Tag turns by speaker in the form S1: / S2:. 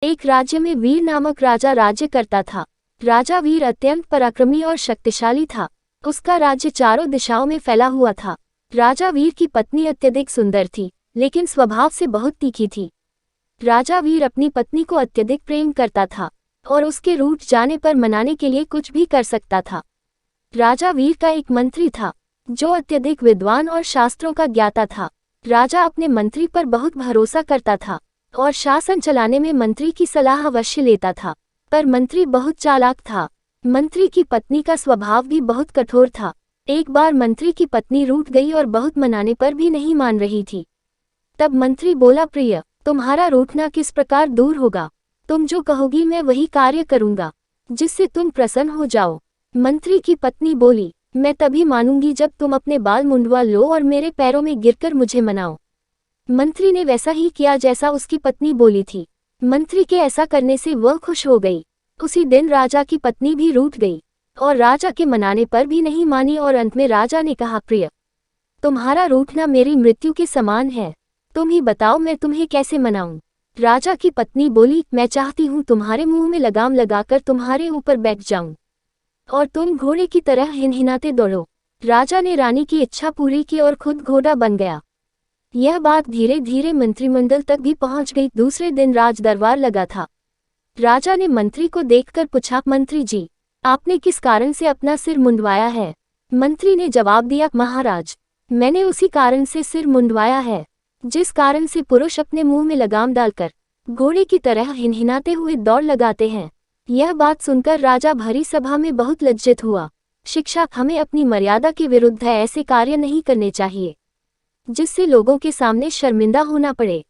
S1: एक राज्य में वीर नामक राजा राज्य करता था। राजा वीर अत्यंत पराक्रमी और शक्तिशाली था। उसका राज्य चारों दिशाओं में फैला हुआ था। राजा वीर की पत्नी अत्यधिक सुंदर थी, लेकिन स्वभाव से बहुत तीखी थी। राजा वीर अपनी पत्नी को अत्यधिक प्रेम करता था और उसके रूठ जाने पर मनाने के लिए कुछ भी कर सकता था। राजा वीर का एक मंत्री था जो अत्यधिक विद्वान और शास्त्रों का ज्ञाता था। राजा अपने मंत्री पर बहुत भरोसा करता था और शासन चलाने में मंत्री की सलाह अवश्य लेता था। पर मंत्री बहुत चालाक था। मंत्री की पत्नी का स्वभाव भी बहुत कठोर था। एक बार मंत्री की पत्नी रूठ गई और बहुत मनाने पर भी नहीं मान रही थी। तब मंत्री बोला, प्रिय, तुम्हारा रूठना किस प्रकार दूर होगा? तुम जो कहोगी मैं वही कार्य करूंगा जिससे तुम प्रसन्न हो जाओ। मंत्री की पत्नी बोली, मैं तभी मानूंगी जब तुम अपने बाल मुंडवा लो और मेरे पैरों में गिरकर मुझे मनाओ। मंत्री ने वैसा ही किया जैसा उसकी पत्नी बोली थी। मंत्री के ऐसा करने से वह खुश हो गई। उसी दिन राजा की पत्नी भी रूठ गई और राजा के मनाने पर भी नहीं मानी और अंत में राजा ने कहा, प्रिय, तुम्हारा रूठना मेरी मृत्यु के समान है। तुम ही बताओ मैं तुम्हें कैसे मनाऊं? राजा की पत्नी बोली, मैं चाहती हूँ तुम्हारे मुंह में लगाम लगाकर तुम्हारे ऊपर बैठ जाऊं और तुम घोड़े की तरह हिनहिनाते दौड़ो। राजा ने रानी की इच्छा पूरी की और खुद घोड़ा बन गया। यह बात धीरे धीरे मंत्रिमंडल तक भी पहुंच गई। दूसरे दिन राज दरबार लगा था। राजा ने मंत्री को देखकर पूछा, मंत्री जी, आपने किस कारण से अपना सिर मुंडवाया है? मंत्री ने जवाब दिया, महाराज, मैंने उसी कारण से सिर मुंडवाया है जिस कारण से पुरुष अपने मुंह में लगाम डालकर घोड़े की तरह हिनहिनाते हुए दौड़ लगाते हैं। यह बात सुनकर राजा भरी सभा में बहुत लज्जित हुआ। शिक्षा, हमें अपनी मर्यादा के विरुद्ध ऐसे कार्य नहीं करने चाहिए जिससे लोगों के सामने शर्मिंदा होना पड़े।